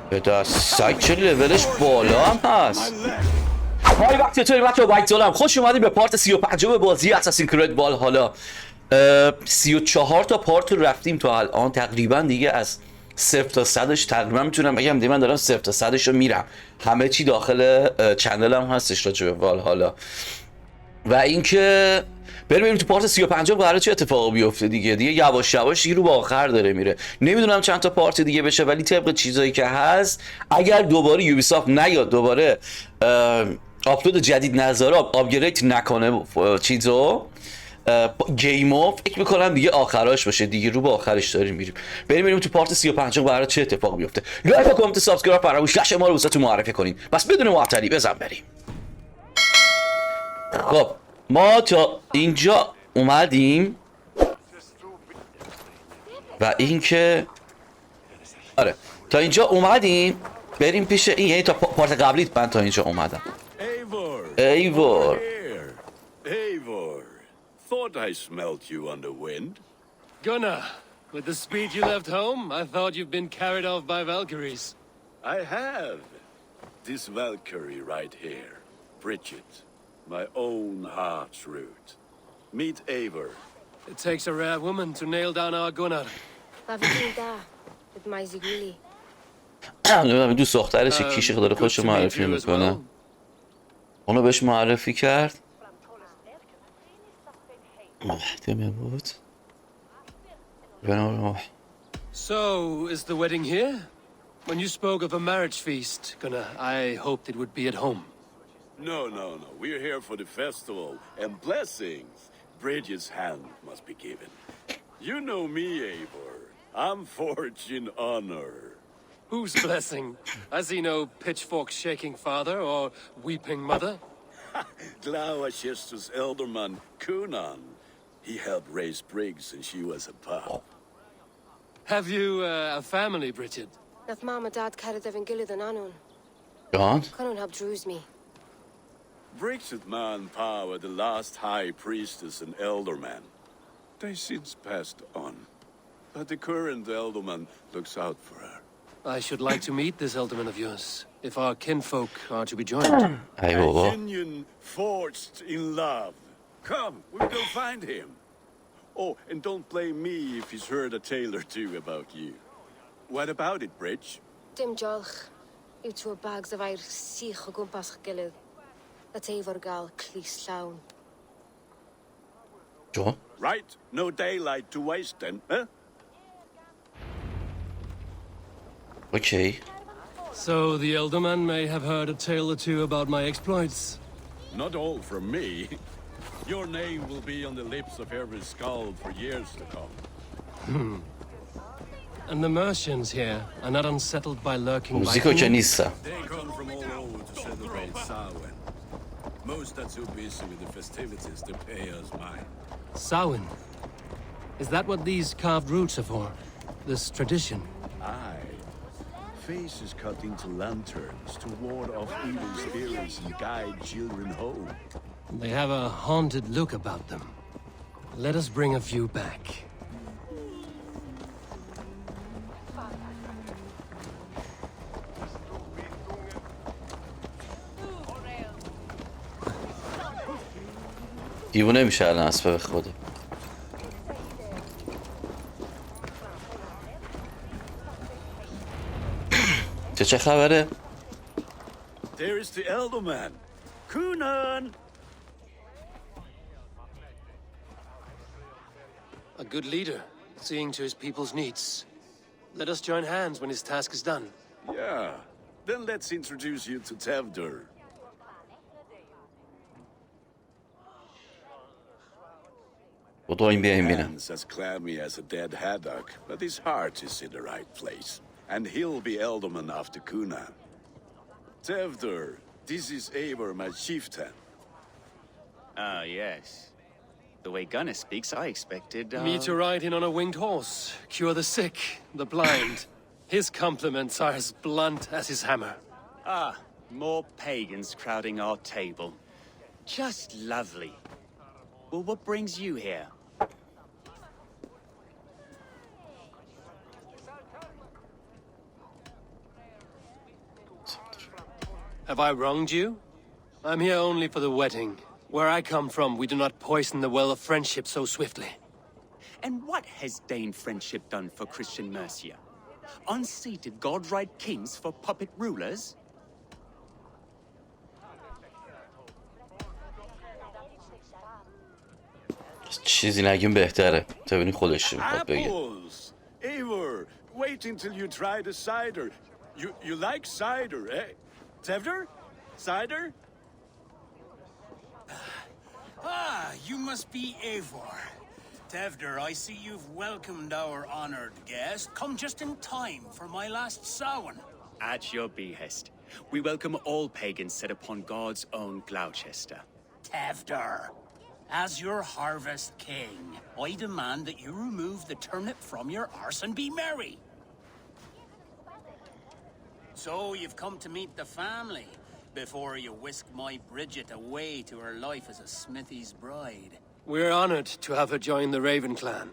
به دست سگ چه لولش بالا هم هست. های وقتی چطوری بچه ها بایت خوش اومدیم به پارت 35 بازی اساسین کرید والهالا. 34 تا پارت رو رفتیم تا الان تقریبا دیگه از 0 تا 100ش تقریبا میتونم بگم دیگه من دارم 0 تا 100ش رو میرم. همه چی داخل چنلم هستش راجع به والهالا و اینکه بریم تو پارت 35 قراره چه اتفاقی بیفته دیگه یواش یواش دیگه رو به آخر داره میره. نمیدونم چند تا پارت دیگه بشه ولی طبق چیزایی که هست اگر دوباره یوبیسافت نیاد دوباره آپلود جدید نذاره آپگرید نکنه چیزو گیمو فکر میکنم دیگه آخراش باشه دیگه رو به آخرش داریم میریم. بریم تو پارت 35 قراره چه اتفاقی بیفته. لایک و کامنت سابسکرایب فراموش ما رو واسهتون معرفی کنین. بس بدون معطلی بزن بریم. خب ما تا اینجا اومدیم و اینکه آره تا اینجا اومدیم بریم پیش این یعنی تا پارت قبلی من تا اینجا اومدم. ایور Thought I smelt you on the wind. Gunnar, with the speed you left home, I thought you'd been carried off by Valkyries. I have. This Valkyrie right here, Bridget, my own heart's root. Meet Eivor. It takes a rare woman to nail down our Gunnar. دوست دخترش کیش داره خودش معرفی میکنه. اونو بهش معرفی کرد. So, is the wedding here? When you spoke of a marriage feast, Gunnar, I hoped it would be at home. No. We're here for the festival and blessings. Bridget's hand must be given. You know me, Eivor. I'm forging honor. Whose blessing? I see no pitchfork-shaking father or weeping mother. Glauacestus elderman Kunan. He helped raise Briggs since she was a pup. Have you a family, Bridget? Nath mom and dad carried Evan Gillid and Anun. John? Cannon helped druise me. Briggs at Man Pa were the last high priestess and elderman. They since passed on. But the current elderman looks out for her. I should like to meet this elderman of yours, if our kinfolk are to be joined. A union forged in love. Come, we'll go find him. Oh, and don't blame me if he's heard a tale or two about you. What about it, Bridge? Dim Jolch. You two bags of air sich o gwmpas gilydd. That Eivor gal clis llawn. John? Right, no daylight to waste then, huh? Okay. So the elderman may have heard a tale or two about my exploits. Not all from me. Your name will be on the lips of every skald for years to come. And the Mercians here are not unsettled by lurking موزیکو که نیست. They come from all over to celebrate Samhain. Most are too busy with the festivities to pay us mind. Samhain? Is that what these carved roots are for? This tradition? Aye. Faces cut into lanterns to ward off evil spirits and guide children home. They have a haunted look about them. Let us bring a few back. دیوونه میشه الان اسبه به خوده. چه خبره؟ There is the elderman. Kunan! A good leader, seeing to his people's needs. Let us join hands when his task is done. Yeah. Then let's introduce you to Tevdur. Hands as clammy as a dead haddock, but his heart is in the right place. And he'll be elderman after Kunan. Tevdur, this is Eivor, my chieftain. Ah, yes. The way Gunnar speaks, I expected, Me to ride in on a winged horse, cure the sick, the blind. His compliments are as blunt as his hammer. Ah, more pagans crowding our table. Just lovely. Well, what brings you here? Have I wronged you? I'm here only for the wedding. Where I come from, we do not poison the well of friendship so swiftly. And what has Dane friendship done for Christian Mercia? Unseated god-right kings for puppet rulers? چیزی نگیم بهتره تا ببینی خودش میخواد بگه. Apples! Eivor, wait until you try the cider. You like cider, eh? Tevder? Cider? Ah, you must be Eivor. Tevder, I see you've welcomed our honored guest. Come just in time for my last Samhain. At your behest. We welcome all pagans set upon God's own Gloucester. Tevder, as your harvest king, I demand that you remove the turnip from your arse and be merry. So you've come to meet the family before you whisk my Bridget away to her life as a smithy's bride. We're honored to have her join the Raven clan,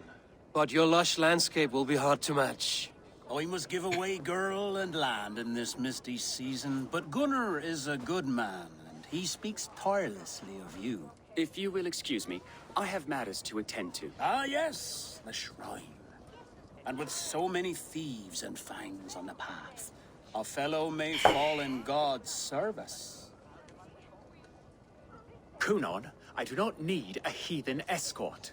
but your lush landscape will be hard to match. I must give away girl and land in this misty season, but Gunnar is a good man, and he speaks tirelessly of you. If you will excuse me, I have matters to attend to. Ah, yes, the shrine. And with so many thieves and fangs on the path, a fellow may fall in God's service. Kunon, I do not need a heathen escort.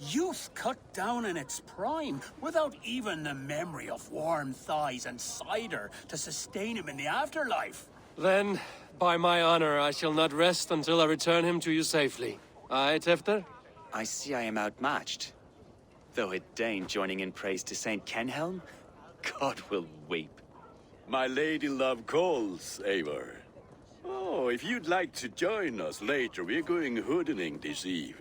Youth cut down in its prime, without even the memory of warm thighs and cider to sustain him in the afterlife. Then, by my honor, I shall not rest until I return him to you safely. Aye, Tefter? I see I am outmatched. Though a Dane joining in praise to Saint Kenhelm, God will weep. My lady love calls, Eivor. Oh, if you'd like to join us later, we're going hoodening this eve.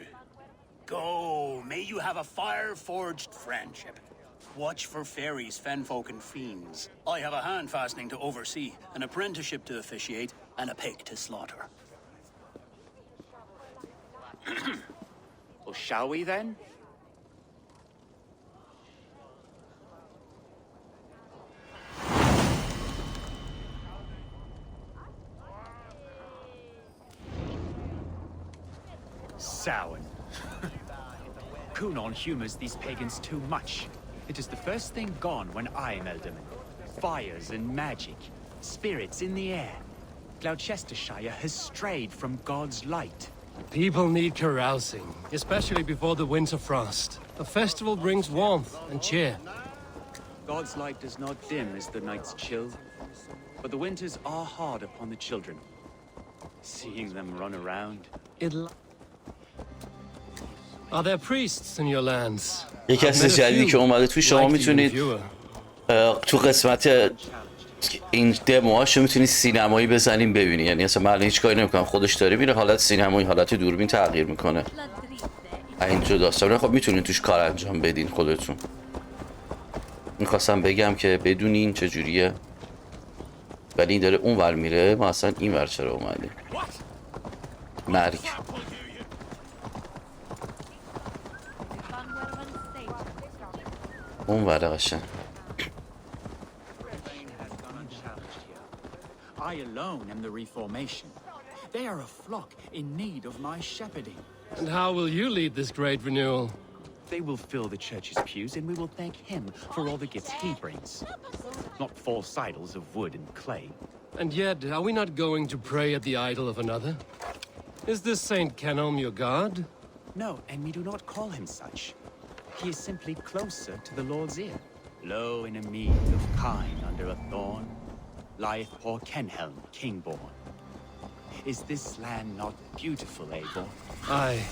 Go, may you have a fire-forged friendship. Watch for fairies, fenfolk, and fiends. I have a hand fastening to oversee, an apprenticeship to officiate, and a pig to slaughter. Well, shall we then? Samhain. Kunon humors these pagans too much. It is the first thing gone when I am Elderman. Fires and magic, spirits in the air. Gloucestershire has strayed from God's light. People need carousing, especially before the winter frost. A festival brings warmth and cheer. God's light does not dim as the nights chill, but the winters are hard upon the children. Seeing them run around. Are there priests in your lands? یکی از جدیدی که اومده توی شما میتونید تو قسمت این دموهاشو میتونید سینمایی بزنین ببینی. یعنی اصلا من هیچ کاری نمیکنم، خودش داره میره حالت سینمایی، حالت دوربین تغییر میکنه. اینجا داستان خب میتونید توش کار انجام بدین خودتون. میخواستم بگم که بدونین چجوریه، ولی این داره اون ور میره، ما اصلا این ور چرا اومدیم؟ مرگ. اون ور قشنگ. I alone am the reformation. They are a flock in need of my shepherding. And how will you lead this great renewal? They will fill the church's pews, and we will thank him for all the gifts he brings. Not false idols of wood and clay. And yet, are we not going to pray at the idol of another? Is this Saint Kenelm your god? No, and we do not call him such. He is simply closer to the Lord's ear. Low in a mead of kine under a thorn lieth poor Kenhelm, king-born. Is this land not beautiful, Eivor? Aye.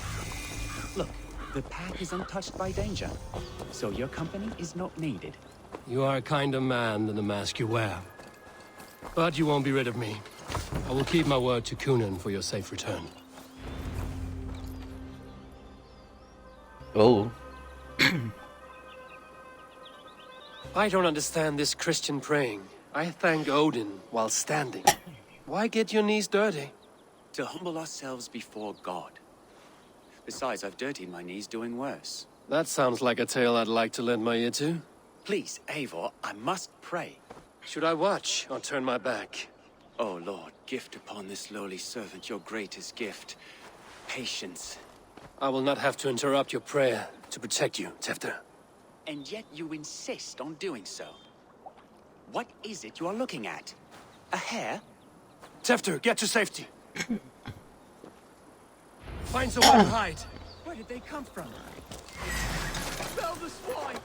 Look, the path is untouched by danger, so your company is not needed. You are a kinder man than the mask you wear. But you won't be rid of me. I will keep my word to Kunan for your safe return. Oh. I don't understand this Christian praying. I thank Odin while standing. Why get your knees dirty? To humble ourselves before God. Besides, I've dirtied my knees doing worse. That sounds like a tale I'd like to lend my ear to. Please, Eivor, I must pray. Should I watch or turn my back? Oh, Lord, gift upon this lowly servant your greatest gift. Patience. I will not have to interrupt your prayer to protect you, Tefter. And yet you insist on doing so. What is it you are looking at? A hare? Tefter, get to safety. Find somewhere to hide. Where did they come from? Spell the swine!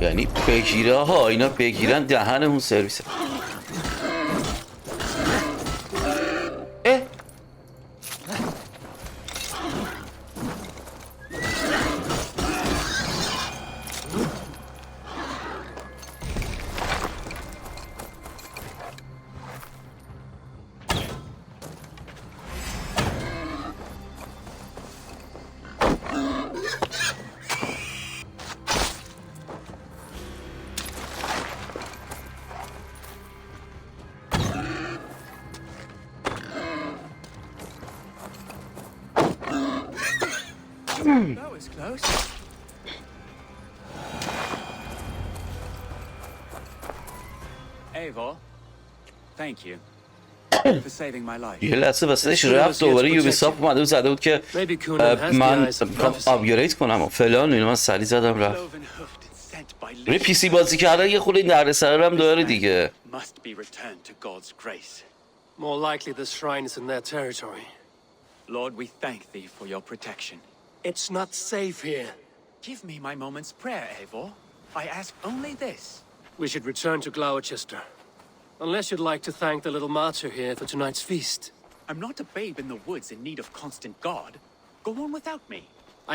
یعنی بگیره ها، اینا بگیرن دهنمون سرویسه. اه That was close. Eivor, thank you for saving my life. یه لحظه واسهش رفت دوباره یوبیسافت اومده بود زده بود که من میخوام آپگرید کنم و فلان اینو من سریع زدم رفت. روی پی سی بازی کردن یه خورده این دردسر هم داره دیگه. Must be returned to God's grace. More likely the shrine is in their territory. Lord, we thank thee for your protection. It's not safe here. Give me my moment's prayer, Eivor. I ask only this. We should return to Gloucester. Unless you'd like to thank the little martyr here for tonight's feast. I'm not a babe in the woods in need of constant guard. Go on without me.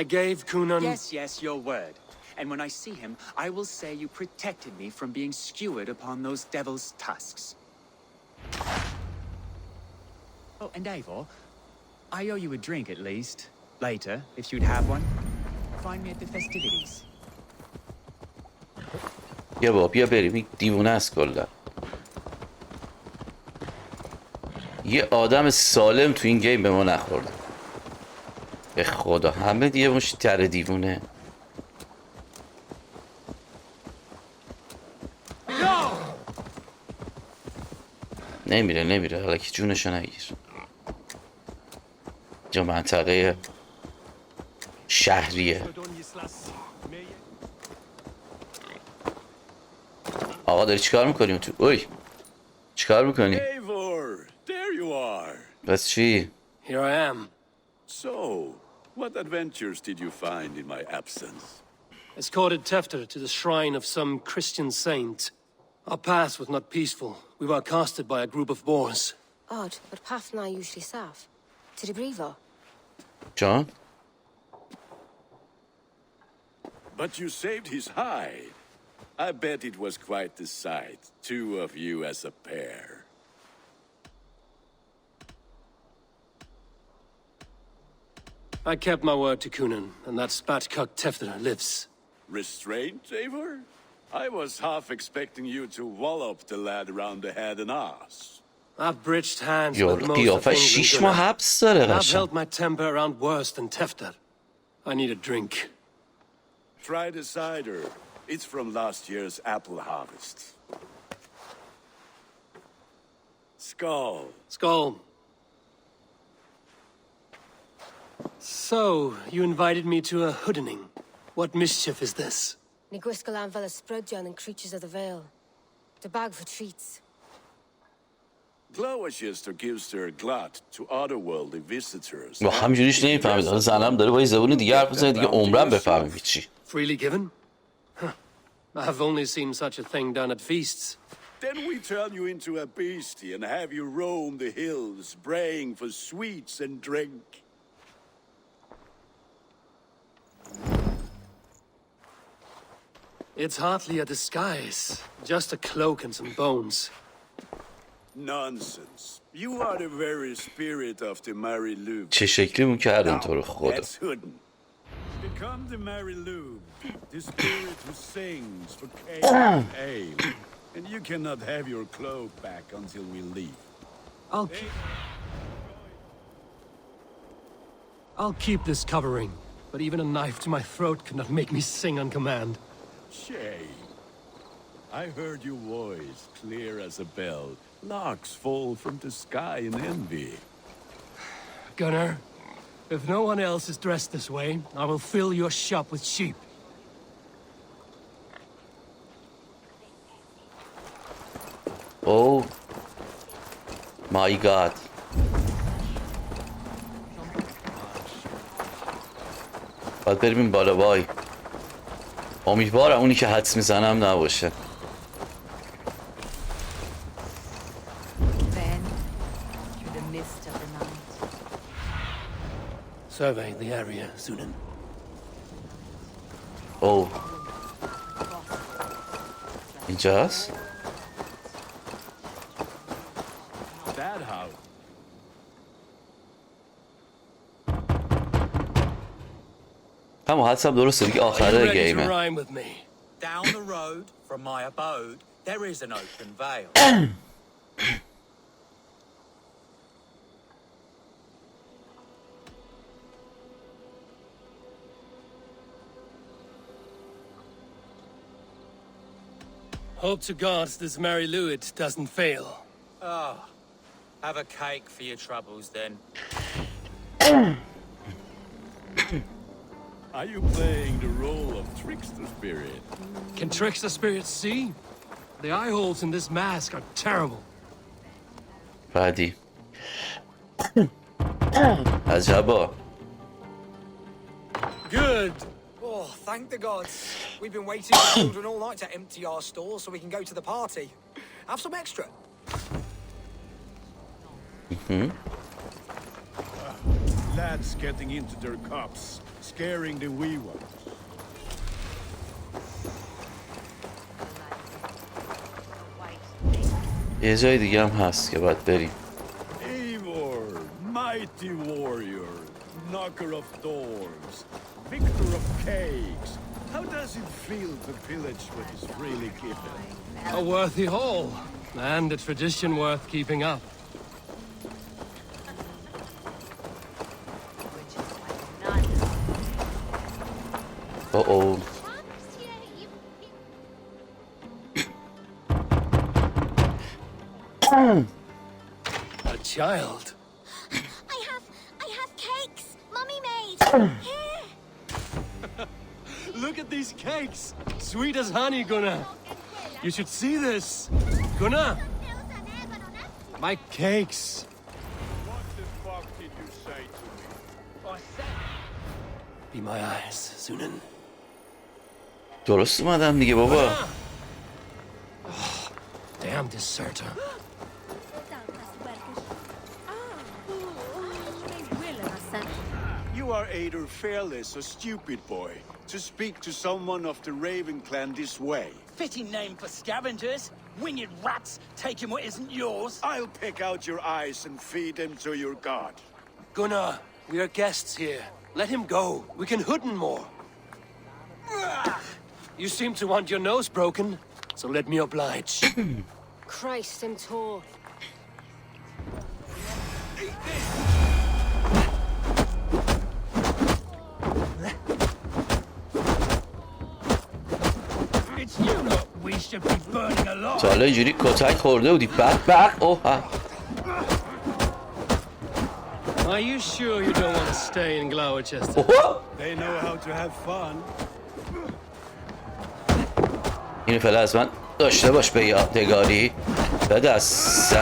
I gave Kunan... Yes, your word. And when I see him, I will say you protected me from being skewered upon those devil's tusks. Oh, and Eivor, I owe you a drink at least. Later, if you'd have one. Find me at the festivities. بیا بریم، این دیوونه است کلا. یه آدم سالم تو این گیم به ما نخورده. به خدا همه دیگه مش تر دیوونه. نمیره حالا که جونشو نگیر. جا منطقه شهریه. آقا داری چیکار میکنیم تو؟ اوی چیکار میکنی؟ Eivor, there you are. بس چی؟ Here I am. So, what adventures did you find in my absence? Escorted Tefter to the shrine of some Christian saint. Our path was not peaceful. We were accosted by a group of boars. Odd, but path na usually safe. To the Brevo. جان؟ But you saved his hide. I bet it was quite the sight, two of you as a pair. I kept my word to Kunan, and that spatcock Tefter lives. Restraint, Eivor? I was half expecting you to wallop the lad around the head and ass. I've bridged hands یا with most of قیافه England. 6 ماه حبس داره I've قشنگ. held my temper around worse than Tefter. I need a drink. Try the cider. It's from last year's apple harvest. Skull. Skull. So, you invited me to a hoodening. What mischief is this? Ni gwisgal anfel a sprudjan and creatures of the Vale. The bag for treats. Gloucester gives their glut to otherworldly visitors. و همینجوریش نمیفهمید. حالا زنم داره با یه زبون دیگه حرف میزنه دیگه عمرم بفهمم چی. Freely given? Huh. I've only seen such a thing done at feasts. Then we turn you into a beastie and have you roam the hills, braying for sweets and drink. It's hardly a disguise. Just a cloak and some bones. Nonsense. You are the very spirit of the Mary Lou. چه شکلی کردن تو رو خدا. That's hidden. Become the Mary Lou, the spirit who sings for cake and ale. And you cannot have your cloak back until we leave. I'll keep this covering, but even a knife to my throat could not make me sing on command. Shame. I heard your voice, clear as a bell. Larks fall from the sky in envy. Gunnar, if no one else is dressed this way, I will fill your shop with sheep. Oh my god. باید بریم بالا. وای امیدوارم اونی که حدس میزنم نباشه. Then, through the mist of the night, Survey the area, Sunan. او اینجاست؟ That house. همون حدسم درسته دیگه. آخره Ready to گیمه. rhyme with me? Down the road from my abode, there is an open vale. Hope to God this Mary Lewis doesn't fail. Oh, have a cake for your troubles then. Are you playing the role of trickster spirit? Can trickster spirits see? The eye holes in this mask are terrible. بعدی عجبا. Good. Oh, thank the gods. We've been waiting for children all night to empty our stores so we can go to the party. Have some extra. Lads getting into their cups, scaring the wee ones. یه جای دیگه هم هست که باید بریم. Eivor, mighty warrior, knocker of doors, victor of cakes. How does it feel to pillage what is freely given? A worthy haul, and a tradition worth keeping up. which is like none. oh. A child. I have cakes. Mummy made. Here. Look at these cakes. Sweet as honey, Gunnar. You should see this. Gunnar, my cakes. What the fuck did you say to me? Be my eyes, Sunan. درست اومدم دیگه بابا. Damn deserter. You are either fearless or stupid, boy, to speak to someone of the Raven clan this way. Fitting name for scavengers. Winged rats taking what isn't yours. I'll pick out your eyes and feed them to your god. Gunnar, we are guests here. Let him go. We can hood him more. You seem to want your nose broken, so let me oblige. Christ and Tor. It's you lot we should be burning alive. تا حالا اینجوری کتک خورده بودی بدبخت. اوه. Are you sure you don't want to stay in Gloucester? اوه. They know how to have fun. اینو فعلا از من داشته باش به یادگاری. به دست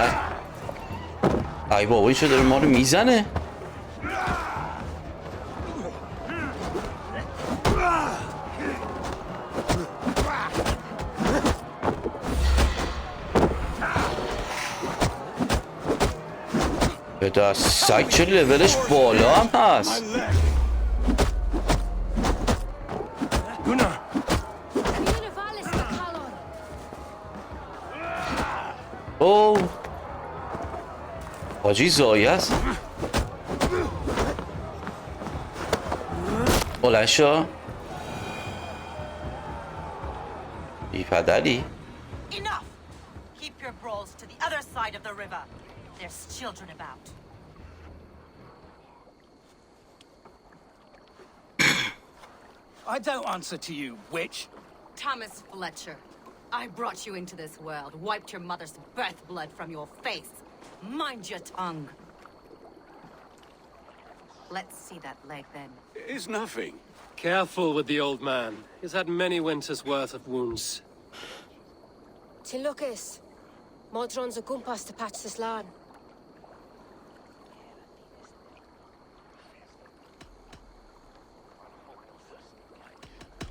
ای بابا این چه داره ما رو میزنه. به دست سگ چه لولش بالا هم هست. Gunnar, اوه حاجی زایه است. بلند شو بی پدری. Enough! Keep your brawls to the other side of the river. There's children about. I don't answer to you, witch. Thomas Fletcher. I brought you into this world, wiped your mother's birth blood from your face. Mind your tongue. Let's see that leg then. It's nothing. Careful with the old man. He's had many winters' worth of wounds. Till Lucas. Modron's a gumpas to patch this land.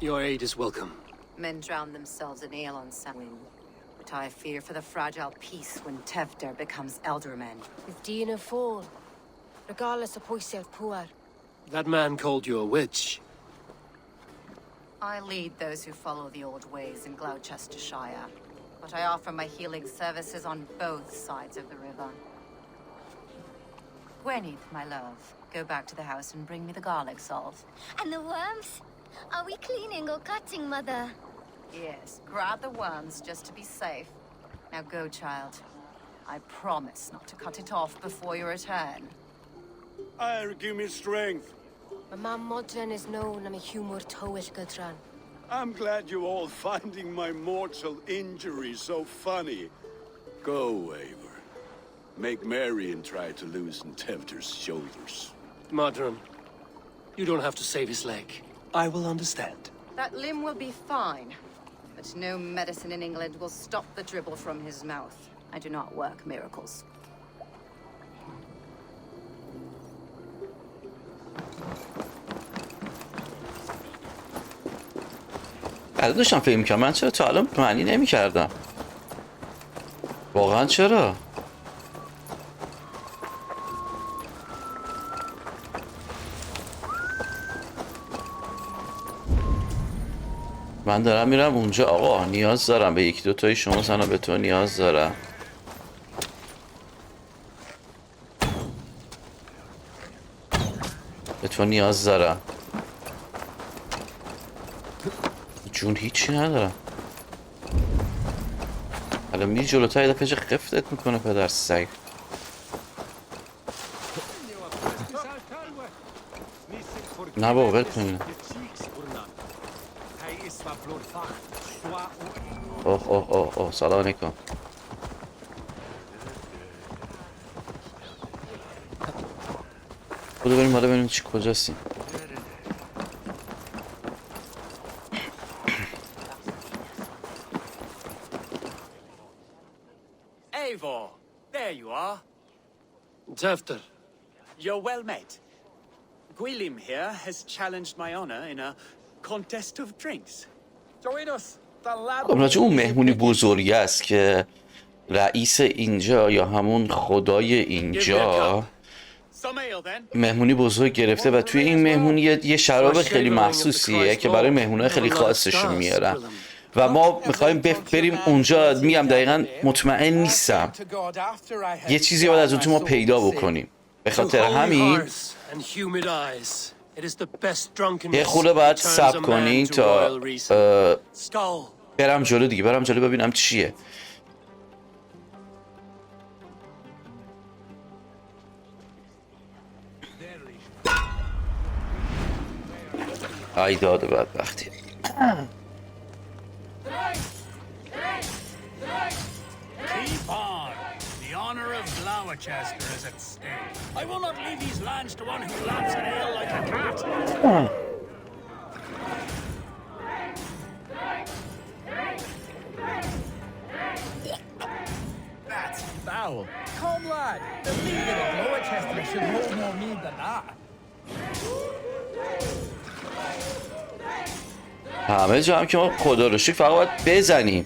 Your aid is welcome. Men drown themselves in ale on Samhain. But I fear for the fragile peace when Tevder becomes eldermen. If Dina fall, regardless of poisiel puar. That man called you a witch. I lead those who follow the old ways in Gloucestershire. But I offer my healing services on both sides of the river. Gwyneth, my love, go back to the house and bring me the garlic salt. And the worms? Are we cleaning or cutting, Mother? Yes, grab the worms just to be safe. Now go, child. I promise not to cut it off before your return. Give me strength. My mam Modron is known am a humor towish gudran. I'm glad you're all finding my mortal injury so funny. Go, Eivor. Make merry and try to loosen Tevder's shoulders. Modron, you don't have to save his leg. I will understand. That limb will be fine. But no medicine in England will stop the dribble from his mouth. I do not work miracles. بعد داشتم فکر می‌کردم من چرا تا الان معنی نمی‌کردم. واقعا چرا؟ من دارم میرم اونجا. آقا نیاز دارم به یکی دو تای شما زنها، به تو نیاز دارم. به تو نیاز دارم. جون هیچی ندارم. حالا میری جلوتر یه دفعه قفتت میکنه پدر سگ. نه بابا ول کنین. اوه اوه اوه اوه سلام علیکم. خدا بریم حالا ببینیم چی کجاستیم. Eivor, there you are. Tevder. You're well met. Gwilym here has challenged my honor in a contest of drinks. Join us. The lad. خب راجع اون مهمونی بزرگی است که رئیس اینجا یا همون خدای اینجا Some ale then. مهمونی بزرگ گرفته و توی این مهمونی یه شراب خیلی مخصوصیه که برای مهمونای خیلی خاصشون میارن و ما میخوایم بریم اونجا. میگم دقیقا مطمئن نیستم، یه چیزی باید از اون تو ما پیدا بکنیم. به خاطر همین یه خورده باید صبر کنین تا برم جلو دیگه، برم جلو ببینم چیه. ای داد بدبختی. Keep on. The honor of Gloucester is at stake. I will not leave these lands to one who laps an ale like a cat. That's foul. Come, lad. The league of the Gloucester should hold more need than that. همه جا هم که ما خدا رو شکر فقط باید بزنیم.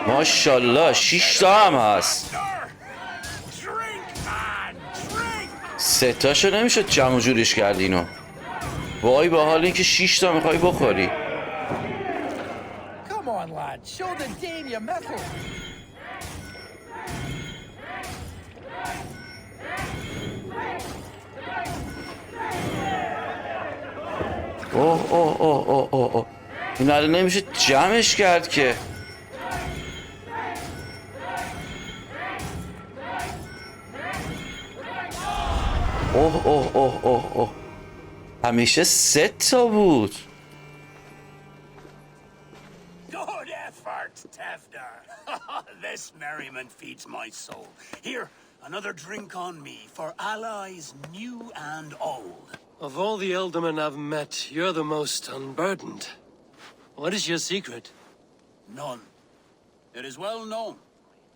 ماشالله 6 تا هم هست. 3 تاشو نمیشد جمع و جورش کرد اینو. وای با حال اینکه 6 تا میخوای بخوری. Come on, lad. Show the Dane your mettle. اوه اوه اوه اوه اوه اوه. این الان نمیشه جمعش کرد که. اوه اوه اوه اوه اوه. همیشه 3 تا بود. Good effort, Tefder. This merriment feeds my soul. Here, another drink on me for allies new and old. Of all the Eldermen I've met, you're the most unburdened. What is your secret? None. It is well known.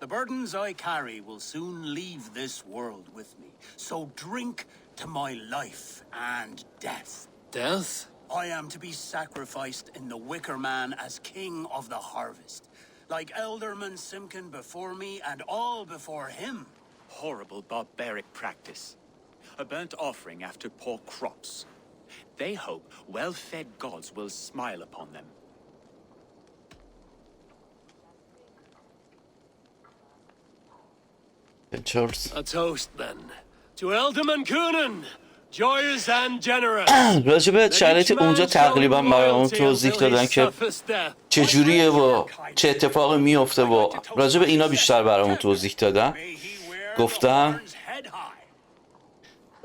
The burdens I carry will soon leave this world with me. So drink to my life and death. Death? I am to be sacrificed in the Wicker Man as king of the harvest. Like Elderman Simkin before me and all before him. Horrible barbaric practice. A burnt offering after poor crops. They hope well-fed gods will smile upon them. A toast, then. To Elderman Coonan! Joyous and generous! راجب شرایط اونجا تقریبا برامون توضیح دادن که چجوریه و چه اتفاقی میفته و راجب اینا بیشتر برامون توضیح دادن. گفتم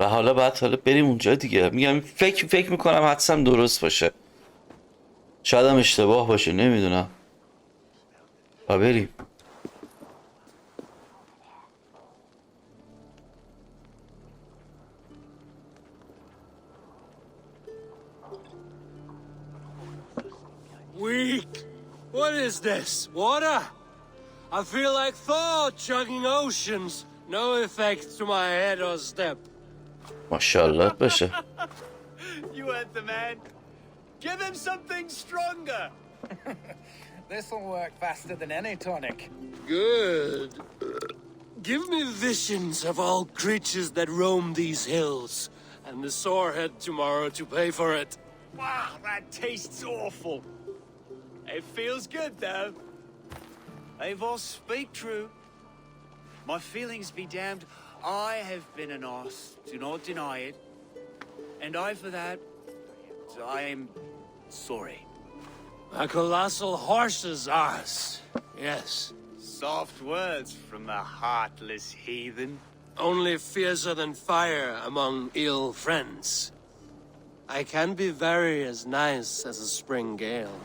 و حالا بریم اونجا دیگه. میگم فکر میکنم حدسم درست باشه، شاید هم اشتباه باشه، نمیدونم. و بریم. Weak! What is this? Water? I feel like Thor chugging oceans. No effect to my head or step. ماشاءالله باشه. You heard the man. Give him something stronger. This'll work faster than any tonic. Good. Give me visions of all creatures that roam these hills, and the sorehead tomorrow to pay for it. Wow, that tastes awful. It feels good, though. Eivor, speak true. My feelings be damned. I have been an arse, do not deny it. And I, for that, I am sorry. A colossal horse's arse, yes. Soft words from the heartless heathen. Only fiercer than fire among ill friends. I can be very as nice as a spring gale.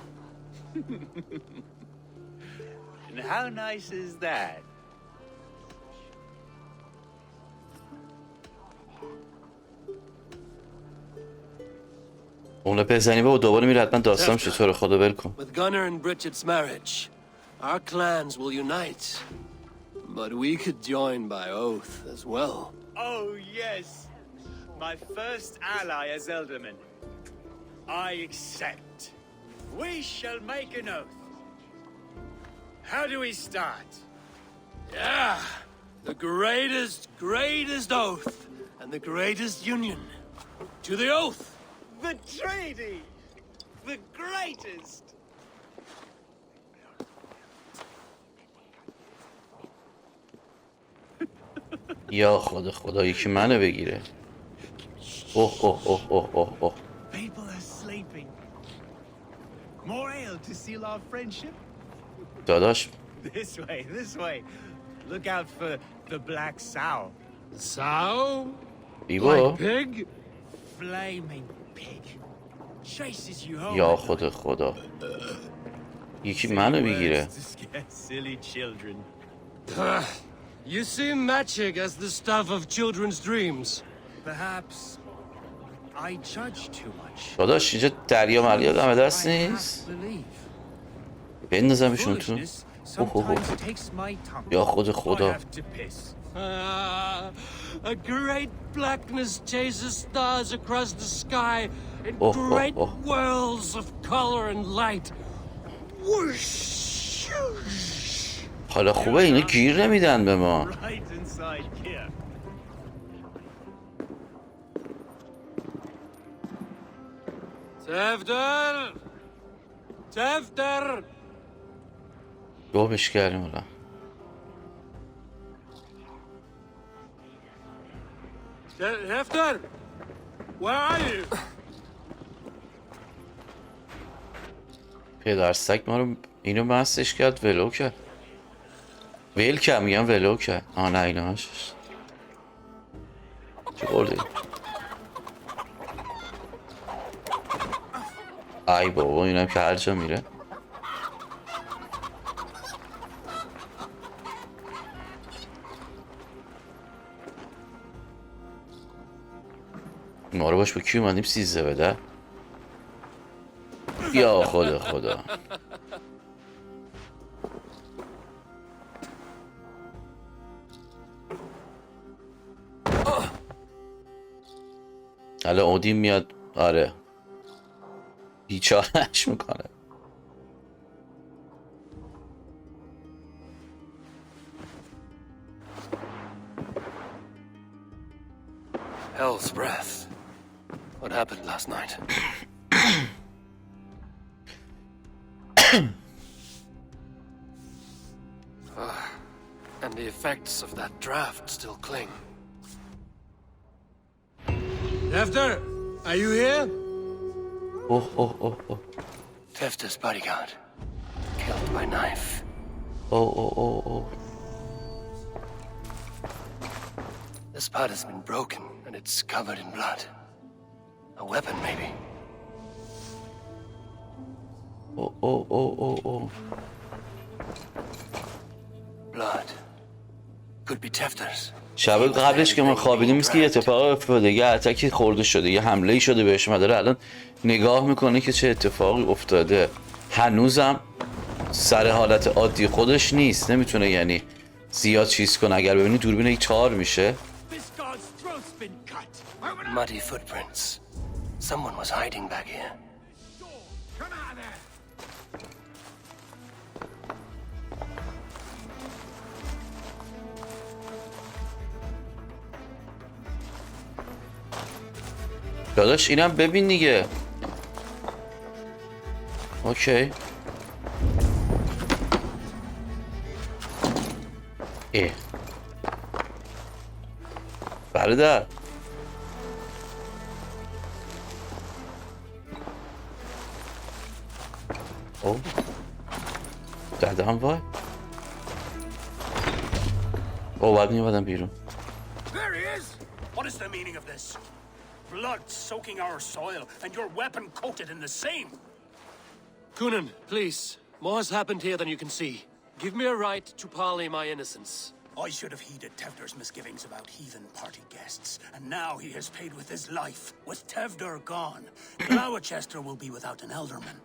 And how nice is that? اون بزنی و دوباره میره حتما داستان چطوره. خدا ول کن. With Gunnar and Bridget's marriage, our clans will unite. But we could join by oath as well. Oh, yes. My first ally as Elderman. I accept. We shall make an oath. How do we start? Yeah, the greatest oath and the greatest union. To the oath! The treaty! The greatest! یا خدا یکی منو بگیره. اوه اوه اوه اوه اوه اوه. People are sleeping. More ale to seal our friendship? داداش. This way. Look out for the black sow. Sow? بیبا. Like pig? Flaming pig. Chases you home. یا خدا. یکی منو بگیره. Silly children. You seem magic as the stuff of children's dreams. Perhaps I judge too much. داداش اینجا دریا مریا دم دست نیست. بندازمشون تو. یا خدا. A great blackness chases stars across the sky in great whirls of color and light. Whoosh! حالا خوبه اینا گیر نمیدن به ما. Tefder! گوهش کردیم حالا. Tefder! Where are you? پدر سگ ما رو اینو مستش کرد ولو کرد. میگم ولو کرد. نه اینو هشش. چی بردی؟ ای بابا اینم که هر جا میره. ما رو باش با کی اومدیم 13 بده. یا خدا حالا اودین میاد. آره بیچارهش میکنه. Hell's breath. What happened last night? And the effects of that draft still cling. Tefter, are you here? Oh. Tefter's bodyguard, killed by knife. Oh. The spot has been broken and it's covered in blood. A weapon, maybe. Oh. Blood. Could be Tefter's. شب قبلش که ما خوابیدیم مثل که یه اتفاق افتاده، یه اتکی خورده شده، یه حمله ای شده بهش. ما داره الان نگاه میکنه که چه اتفاقی افتاده. هنوزم سر حالت عادی خودش نیست، نمیتونه یعنی زیاد چیز کنه. اگر ببینی دوربین 4 میشه. Muddy footprints. Someone was hiding back here. داداش اینم ببین دیگه. اوکی. برادر او دادم وای. او باید میبادم بیرون. There he is! What is the meaning of this? Blood soaking our soil and your weapon coated in the same. Kunin, please. More has happened here than you can see. Give me a right to parley my innocence. I should have heeded Tevder's misgivings about heathen party guests, and now he has paid with his life. With Tevder gone, Gloucester will be without an alderman.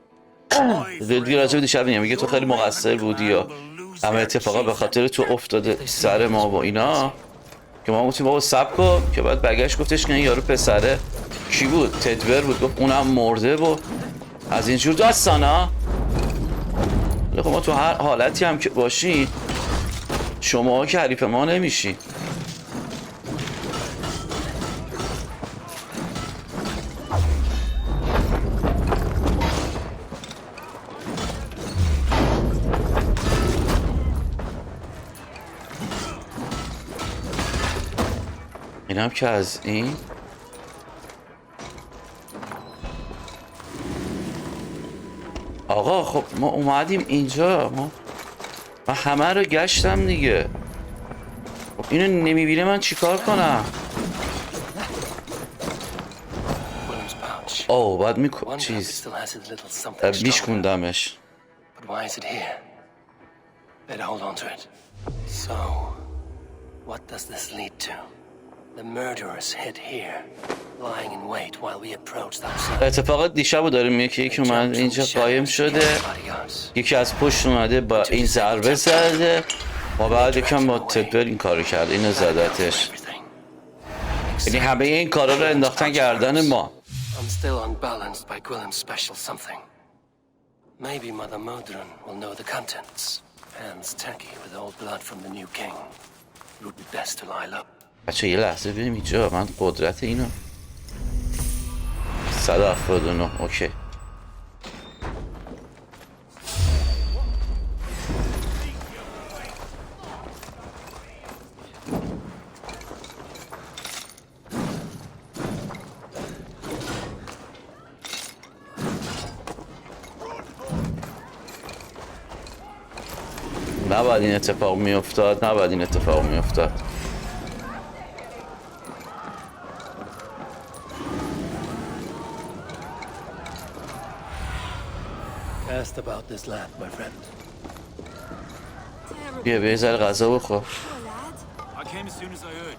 دیگه راجع به دیشب میگه تو خیلی مقصر بودی یا اما اتفاقا به خاطر تو افتاده سر ما و اینا که ما گفتیم بابا صبر کن که بعد برگشت گفتش که این یارو پسره کی بود؟ تدور بود. گفت اونم مرده و از اینجور داستانا. خب ما تو هر حالتی هم که باشین شما که حریف ما نمیشین. اینم که از این آقا. خب ما اومدیم اینجا، من همه رو گشتم دیگه. خب اینو نمیبینه من چیکار کنم؟ اوه باید میشکوندمش. What does this lead to? The murderers hid here, lying in wait while we approached them. اتفاقات دیشبو داره میگه که یکی اومد اینجا قایم شده، یکی از پشت اومده با این ضربه زده و بعد یکم با تدبیر این کارو کرد، اینو زدتش. یعنی همه این کارا رو انداختن گردن ما. I'm still unbalanced by Gwilym's special something. Maybe Mother Modron will know the contents. Hands tacky with old blood from the new king. It would be best to lie low. بچه یه لحظه بریم اینجا. من قدرت اینو 179 اوکی. نباید این اتفاق میافتاد، نباید این اتفاق میافتاد. Asked about this land, my friend. بیا یه ذره غذا بخور. I came as soon as I heard.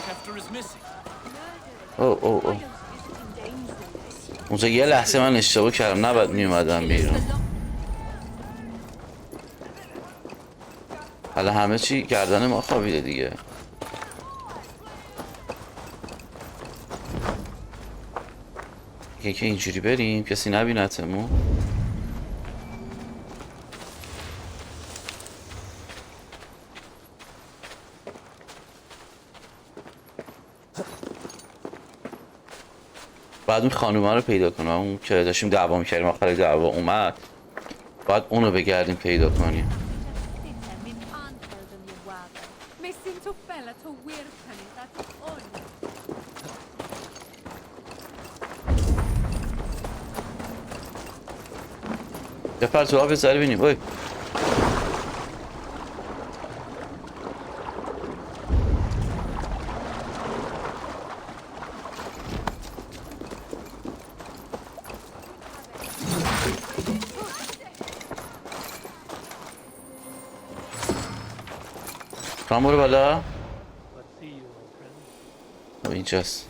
Kefter is missing. اوه اونجا یه لحظه من اشتباه کردم، نباید میومدم بیرون. حالا همه چی گردن ما خوابیده دیگه. که اینجوری بریم کسی نبینتمون. بعد اون خانومه رو پیدا کنم، اون که داشتیم دعوا میکردیم آخر دعوا اومد، باید اونو بگردیم پیدا کنیم. بپر تو آب یه ذره بینیم. اوی کام برو بالا. اینجاست.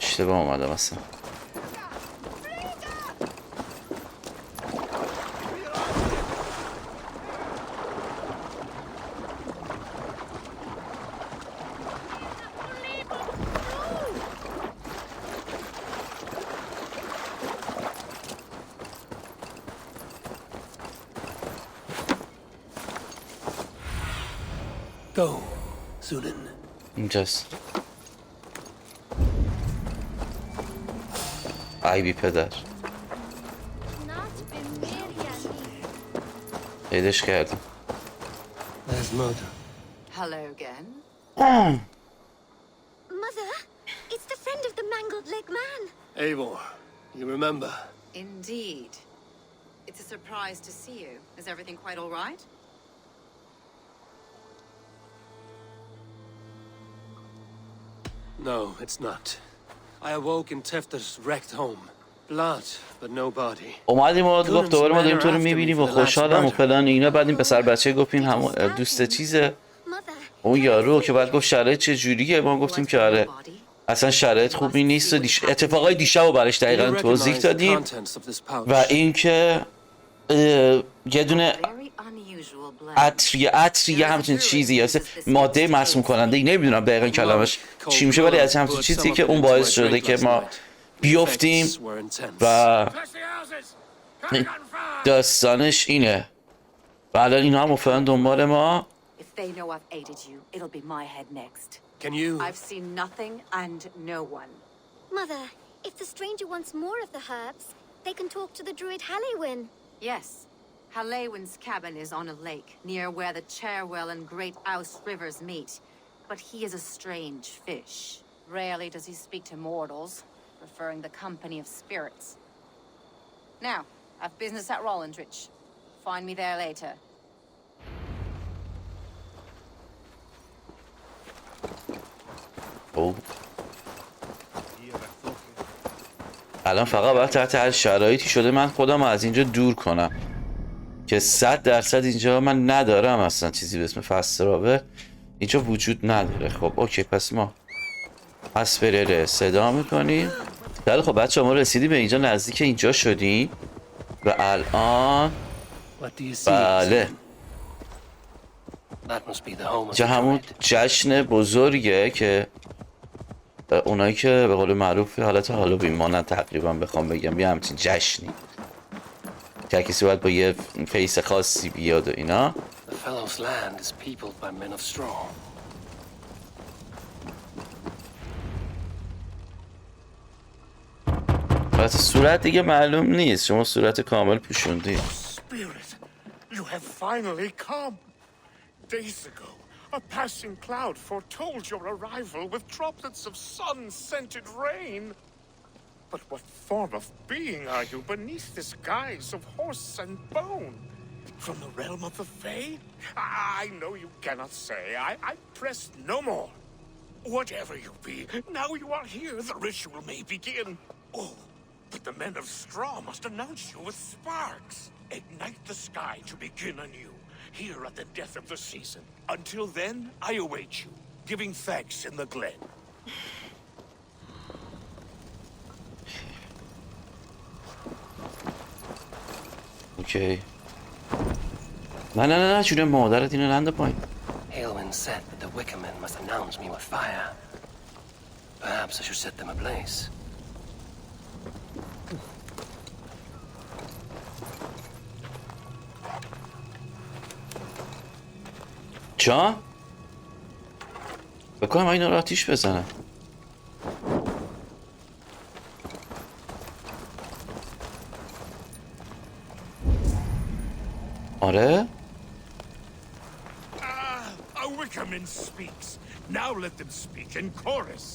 اشتباه اومدم اصلا. Go, Zunin. اینجاست. ای بی پدر. پیداش کردم. There's murder. Hello again. Mother, it's the friend of the mangled leg man. Eivor, you remember? Indeed. It's a surprise to see you. Is everything quite all right? No, it's not. I awoke in Tefter's wrecked home. Blood, but no body. اومدیم و گفت دوباره ما داریم تو رو میبینیم و خوشحالم و فلان اینا. بعد این پسر بچه گفتیم همون دوست چیزه اون یارو که بعد گفت شرایط چه جوریه. ما گفتیم که آره اصلا شرایط خوبی نیست و اتفاقای دیشب رو برش دقیقا توضیح دادیم و اینکه یه دونه عطریه همچین چیزی یا ماده مسموم کننده ای نمیدونم دقیقا کلمش چی میشه، ولی از همچین چیزی که اون باعث شده که ما بیافتیم و داستانش اینه و الان اینا هم افتادن دنبال ما. If they know I've aided you, it'll be my head next. Can you? I've seen nothing and no one. Mother, if the stranger wants more of the herbs, they can talk to the druid Halloween. Yes. Halewin's cabin is on a lake near where the Cherwell and Great Ouse rivers meet. But he is a strange fish. Rarely does he speak to mortals, preferring the company of spirits. Now, I've business at Rollindrich. Find me there later. او الان فقط باید تحت هر شرایطی شده من خودم از اینجا دور کنم که 100% اینجا من ندارم اصلا چیزی به اسم فسترابه اینجا وجود نداره. خب اوکی پس ما اسپرره صدا میکنیم. بله خب بچه ما رسیدیم به اینجا، نزدیک اینجا شدیم و الان بله اینجا همون جشن بزرگه که اونایی که به قول معروف حالت هالووین مانند تقریبا بخوام بگم یه همچین جشنی که کسی باید با یه فیس خاصی بیاد و اینا. البته صورت دیگه معلوم نیست، شما صورت کامل پوشوندی. You have finally come. Days ago, a passing cloud foretold your arrival with droplets of sun-scented rain. But what form of being are you beneath this guise of horse and bone? From the realm of the Fae? I know you cannot say. I press no more. Whatever you be, now you are here, the ritual may begin. Oh, but the men of straw must announce you with sparks. Ignite the sky to begin anew, here at the death of the season. Until then, I await you, giving thanks in the glen. اوکی. نه جون مادرت اینو ننده پایین. Aylwin said that the Wickermen must announce me with fire. Perhaps I should set them ablaze. جان؟ بکنم اینا رو آتیش بزنم. آره؟ A Wickerman speaks. Now let them speak in chorus.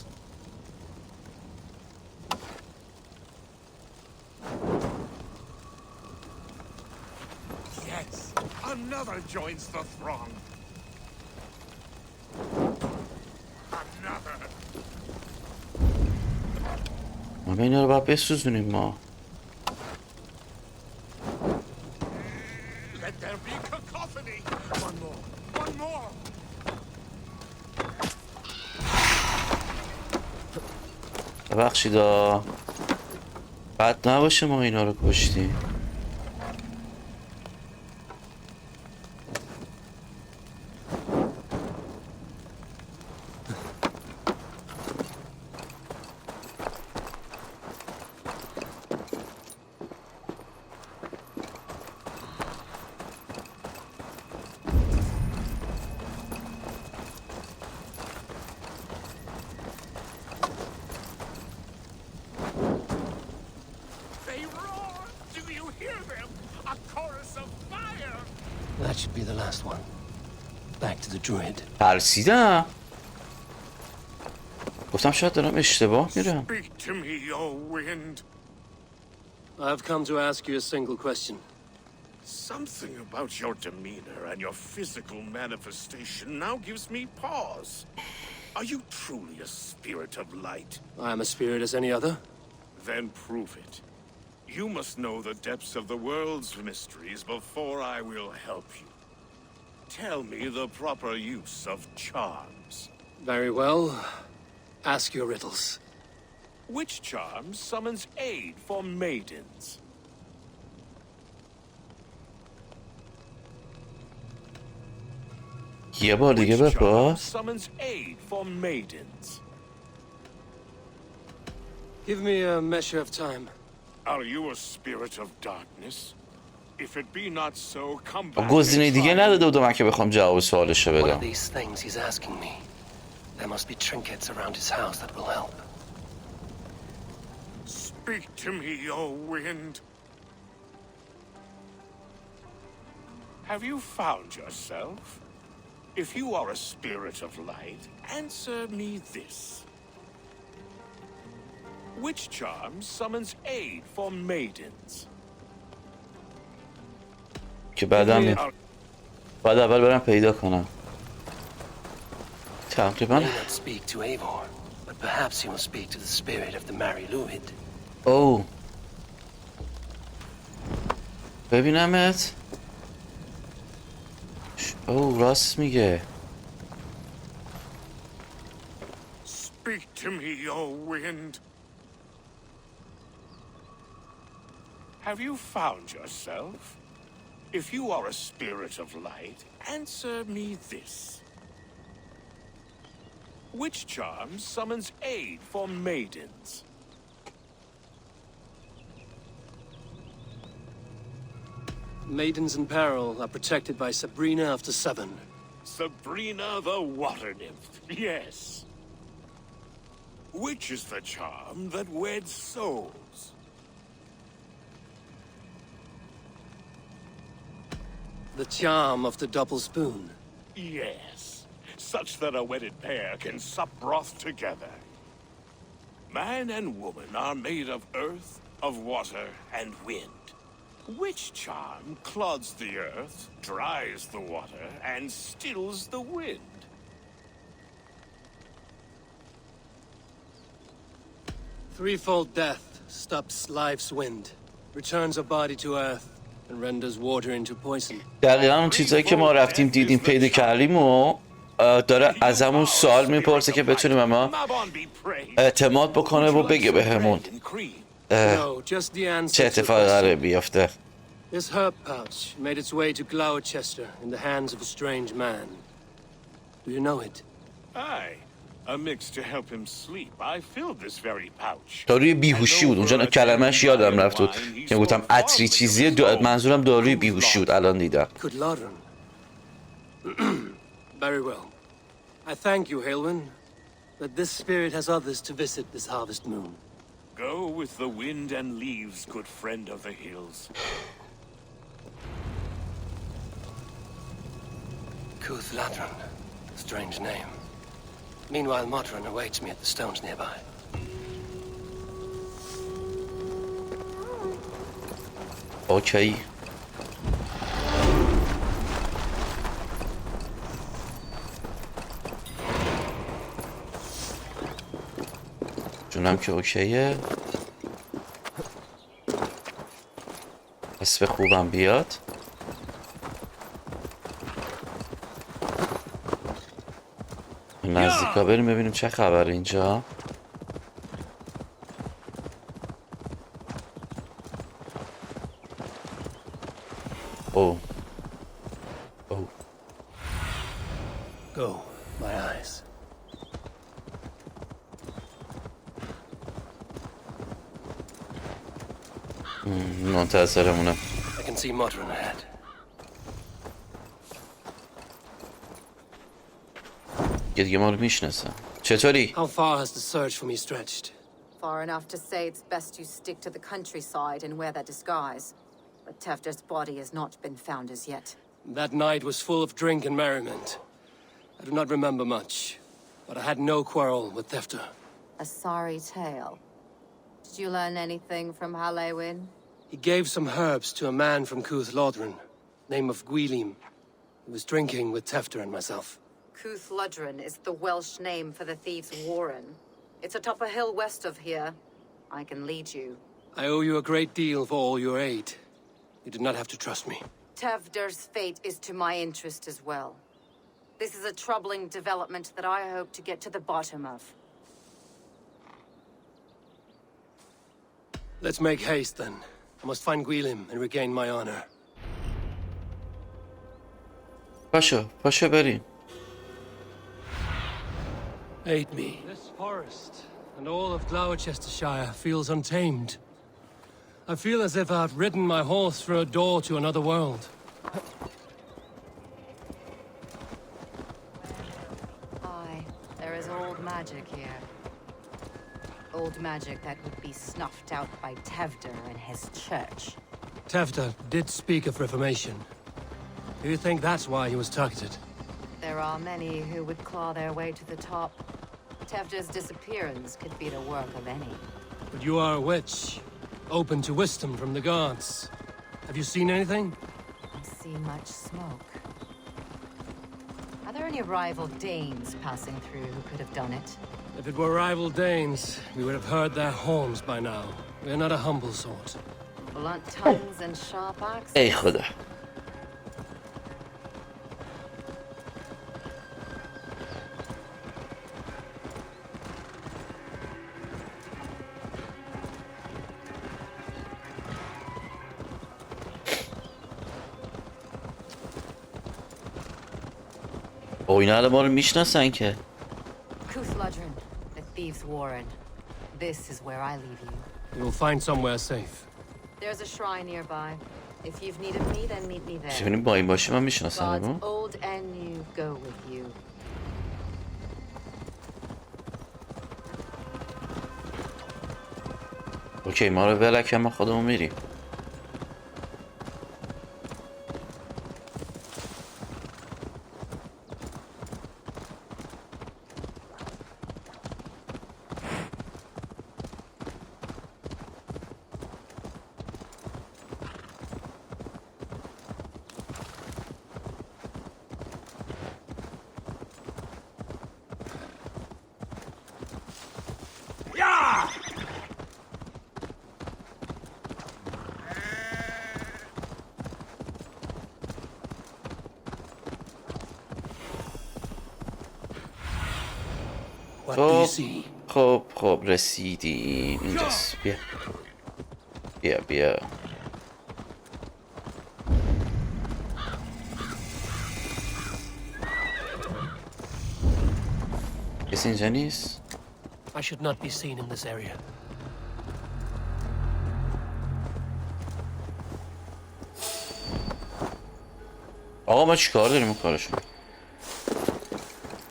Yes, another joins the throng. Another. ما اینا رو باید بسوزونیم ما. Let there be cacophony. One more. One more. ببخشیدا. بد نباشه ما اینا رو کشتیم. That should be the last one. Back to the druid. ترسیدم. گفتم شاید دارم اشتباه میرم. Speak to me, O wind. I've come to ask you a single question. Something about your demeanor and your physical manifestation now gives me pause. Are you truly a spirit of light? I am a spirit as any other. Then prove it. You must know the depths of the world's mysteries before I will help you. Tell me the proper use of charms. Very well. Ask your riddles. Which charm summons aid for maidens? یه بار دیگه بپرس. Summons aid for maidens. Give me a measure of time. Are you a spirit of darkness? If it be not so, come back. گزینه دیگه نداده بودم که بخوام جواب سوالشو One of بدم. these things he's asking me. There must be trinkets around his house that will help. Speak to me, O wind. Have you found yourself? If you are a spirit of light, answer me this. Which charm summons aid for maidens? که بعدم بعد اول برم پیدا کنم. تقریبا. He may not speak to Eivor, but perhaps he will speak to the spirit of the Mary Luid. او ببینمت. او راست میگه. Speak to me, O wind. Have you found yourself? If you are a spirit of light, answer me this. Which charm summons aid for maidens? Maidens in peril are protected by Sabrina of the Seven. Sabrina the water nymph, yes. Which is the charm that weds souls? The charm of the double spoon. Yes, such that a wedded pair can sup broth together. Man and woman are made of earth, of water, and wind. Which charm clods the earth, dries the water, and stills the wind? Threefold death stops life's wind, returns a body to earth, and renders water into poison. دقیقا اون چیزایی که ما رفتیم دیدیم پیدا کردیم و داره ازمون سوال میپرسه که بتونیم اما اعتماد بکنه و بگه بهمون چه اتفاقی قراره بیفته. This herb pouch made its way to Gloucester in the hands of a strange man. Do you know it? Aye. A mix to help him sleep. I filled this very pouch. داروی بیهوشی بود. اونجا کلمه‌اش یادم رفت بود که گفتم عطری چیزیه. منظورم داروی بیهوشی بود. الان دیدم. Very well. I thank you, Halwyn, but this spirit has others to visit this harvest moon. Go with the wind and leaves, good friend of the hills. Cuth Ladron. Strange name. Meanwhile, Modron awaits me at the stones nearby. Okay. جونم که اوکیه. اسم خوبم بیاد. نزدیکا بریم ببینیم چه خبر اینجا. او او Go, my eyes. منتظرمونم. I can see Modron ahead. دیگه ما رو میشناسم. چطوری؟ How far has the search for me stretched? Far enough to say it's best you stick to the countryside and wear that disguise. But Tefder's body has not been found as yet. That night was full of drink and merriment. I do not remember much, but I had no quarrel with Tefder. A sorry tale. Did you learn anything from Halewin? He gave some herbs to a man from Cuth Lodren, name of Gwylim, who was drinking with Tefder and myself. Cuth Lodren is the Welsh name for the thieves' warren. It's atop a hill west of here. I can lead you. I owe you a great deal for all your aid. You did not have to trust me. Tefder's fate is to my interest as well. This is a troubling development that I hope to get to the bottom of. Let's make haste then. I must find Gwylim and regain my honor. پاشو بریم. Aid me. This forest and all of Gloucestershire feels untamed. I feel as if I've ridden my horse through a door to another world. Aye, there is old magic here. Old magic that would be snuffed out by Tefder and his church. Tefder did speak of reformation. Do you think that's why he was targeted? There are many who would claw their way to the top. Tefder's disappearance could be the work of any. But you are a witch, open to wisdom from the gods. Have you seen anything? I see much smoke. Are there any rival Danes passing through who could have done it? If it were rival Danes, we would have heard their horns by now. We are not a humble sort. Blunt tongues and sharp axes. ای خدا. او اینا الان ما رو میشناسن که. Cuth Lodren, the thieves' warren. This is where I leave you. You will find somewhere safe. There's a shrine nearby. If you've needed me, then meet me there. چه با این باشه من میشناسم. Gods old and new go with you. اوکی ما رو ولکن ما خودمون میریم. خب رسیدیم اینجاست. بیا کسی اینجا نیست؟ I should not be seen in this area. آقا ما چیکار داریم این کارشون؟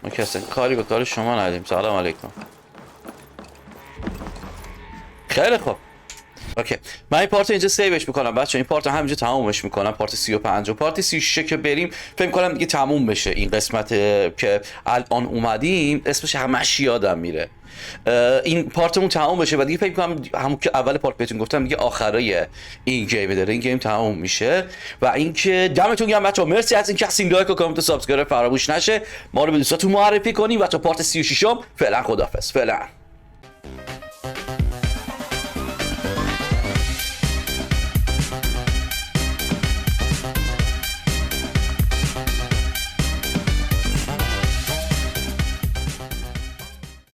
ما کسی کاری به کار شما نداریم. سلام علیکم. خیلی خوب. اوکی، من این پارت اینجا سیوش میکنم بچه. این پارت همینجا تمومش میکنم. پارت 35 و پارت 36 که بریم فکر کنم دیگه تموم بشه این قسمت که الان اومدیم. اسمش همش یادم میره. این پارتمون تموم بشه و دیگه فکر کنم همون که اول پارت بهتون گفتم دیگه آخرای این گیم داره. این گیم تموم میشه و اینکه دمتون گرم بچه‌ها. مرسی از اینکه هستین. لایک و کامنت و سابسکرایب فراموش نشه. ما رو به دوستاتون معرفی کنین و تا پارت 36 فعلا خداحافظ. فعلا